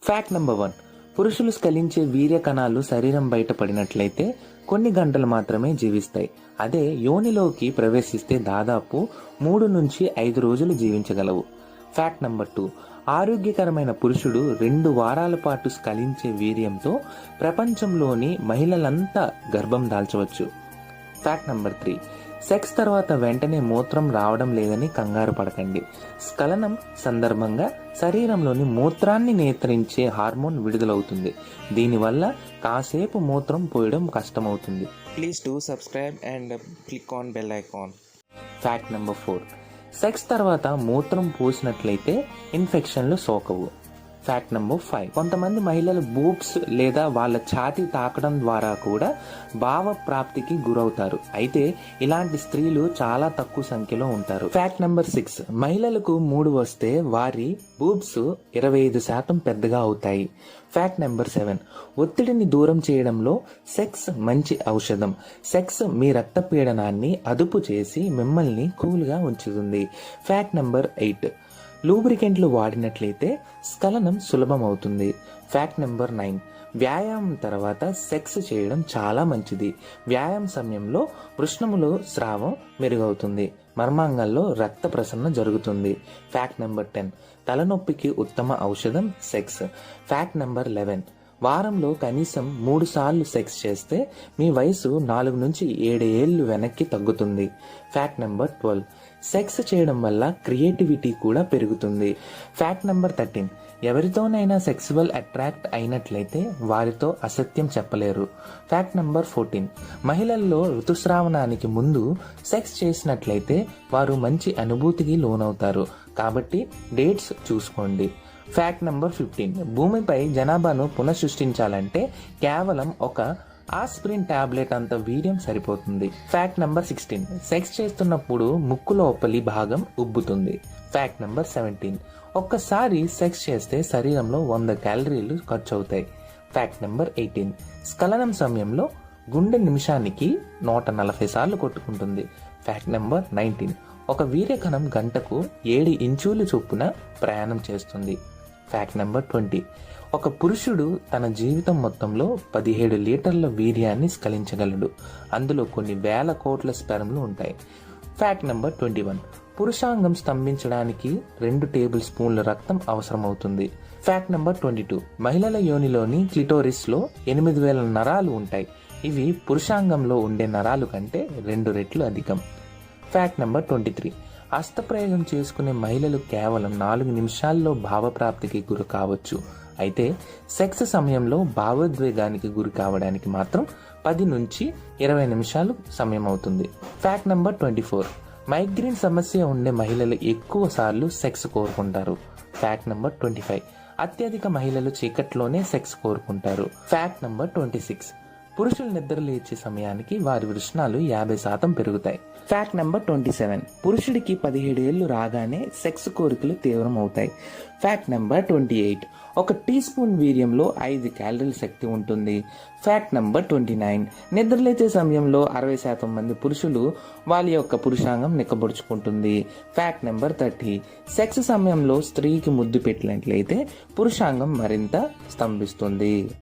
Fact number 1. పురుషులు స్ఖలించే వీర్య కణాలు శరీరం బయట పడినట్లయితే కొన్ని గంటలు మాత్రమే జీవిస్తాయి. అదే యోనిలోకి ప్రవేశిస్తే దాదాపు 3 నుంచి 5 రోజులు జీవించగలవు. Fact number 2. ఆరోగ్యకరమైన పురుషుడు 2 వారాల పాటు స్ఖలించే వీర్యంతో ప్రపంచంలోని మహిళలంతా గర్భం దాల్చవచ్చు. Fact number 3. సెక్స్ తర్వాత వెంటనే మూత్రం రావడం లేదని కంగారు పడకండి. స్ఖలనం సందర్భంగా శరీరంలోని మూత్రాన్ని నియంత్రించే హార్మోన్ విడుదలవుతుంది. దీనివల్ల కాసేపు మూత్రం పోయడం కష్టమవుతుంది. Please do subscribe and click on bell icon. Fact number 4. Sex తర్వాత మూత్రం పోసినట్లయితే ఇన్ఫెక్షన్లు సోకవు. Fact number 5. కొంతమంది మహిళలు బూబ్స్ లేదా వాళ్ళ ఛాతీ తాకడం ద్వారా కూడా భావ ప్రాప్తికి గురవుతారు. అయితే ఇలాంటి స్త్రీలు చాలా తక్కువ సంఖ్యలో ఉంటారు. Fact number 6. మహిళలకు మూడు వస్తే వారి బూబ్స్ 25% పెద్దగా అవుతాయి. Fact number 7. ఒత్తిడిని దూరం చేయడంలో సెక్స్ మంచి ఔషధం. సెక్స్ మీ రక్తపీడనాన్ని అదుపు చేసి మిమ్మల్ని కూల్గా ఉంచుతుంది. Fact number 8. లూబ్రికెంట్లు వాడినట్లయితే స్ఖలనం సులభం అవుతుంది. Fact number 9. వ్యాయామం తర్వాత సెక్స్ చేయడం చాలా మంచిది. వ్యాయామం సమయంలో వృష్ణములో స్రావం మెరుగవుతుంది. మర్మాంగాల్లో రక్త ప్రసరణ జరుగుతుంది. Fact number 10. తలనొప్పికి ఉత్తమ ఔషధం సెక్స్. Fact number 11. వారంలో కనీసం 3 సార్లు సెక్స్ చేస్తే మీ వయసు 4 నుంచి 7 ఏళ్లు వెనక్కి తగ్గుతుంది. Fact number 12. సెక్స్ చేయడం వల్ల క్రియేటివిటీ కూడా పెరుగుతుంది. Fact number 13. ఎవరితోనైనా సెక్సువల్ అట్రాక్ట్ అయినట్లయితే వారితో అసత్యం చెప్పలేరు. Fact number 14. మహిళల్లో ఋతుస్రావణానికి ముందు సెక్స్ చేసినట్లయితే వారు మంచి అనుభూతికి లోనవుతారు. కాబట్టి డేట్స్ చూసుకోండి. Fact number 15. భూమిపై జనాభాను పునఃసృష్టించాలంటే కేవలం ఒక ఆస్పిరిన్ టాబ్లెట్ అంత వీర్యం సరిపోతుంది. Fact number 16. సెక్స్ చేస్తున్నప్పుడు ముక్కు లోపలి భాగం ఉబ్బుతుంది. Fact number 17. ఒక్కసారి సెక్స్ చేస్తే శరీరంలో 100 క్యాలరీలు ఖర్చు అవుతాయి. Fact number 18. స్ఖలనం సమయంలో గుండె నిమిషానికి 140 సార్లు కొట్టుకుంటుంది. Fact number 19. ఒక వీర్యకణం గంటకు 7 ఇంచుల చొప్పున ప్రయాణం చేస్తుంది. Fact number 20. ఒక పురుషుడు తన జీవితం మొత్తంలో 17 లీటర్ల వీర్యాన్ని స్ఖలించగలడు. అందులో కొన్ని వేల కోట్ల స్పెర్మ్లు ఉంటాయి. Fact number 21. పురుషాంగం స్తంభించడానికి 2 టేబుల్ స్పూన్ల రక్తం అవసరమవుతుంది. Fact number 22. మహిళల యోనిలోని క్లిటోరిస్లో 8000 నరాలు ఉంటాయి. ఇవి పురుషాంగంలో ఉండే నరాలు కంటే 2 రెట్లు అధికం. Fact number 23. హస్తప్రయోగం చేసుకునే మహిళలు కేవలం 4 నిమిషాల్లో భావప్రాప్తికి గురి కావచ్చు. అయితే సెక్స్ సమయంలో భావోద్వేగానికి గురి కావడానికి మాత్రం 10 నుంచి 20 నిమిషాలు సమయం అవుతుంది. Fact number 24. మైగ్రేన్ సమస్య ఉండే మహిళలు ఎక్కువ సార్లు సెక్స్ కోరుకుంటారు. Fact number 25. అత్యధిక మహిళలు చీకట్లోనే సెక్స్ కోరుకుంటారు. Fact number 26. పురుషులు నిద్ర లేచే సమయానికి వారి వృషణాలు 50% పెరుగుతాయి. Fact number 27. పురుషుడికి 17 ఏళ్లు రాగానే సెక్స్ కోరికలు తీవ్రం అవుతాయి. Fact number 28. 1 టీ స్పూన్ వీర్యంలో 5 క్యాలరీల శక్తి ఉంటుంది. Fact number 29. నిద్రలేచే సమయంలో 60% మంది పురుషులు వాళ్ళ యొక్క పురుషాంగం నిక్కబొడుచుకుంటుంది. Fact number 30. సెక్స్ సమయంలో స్త్రీకి ముద్దు పెట్టినట్లయితే పురుషాంగం మరింత స్తంభిస్తుంది.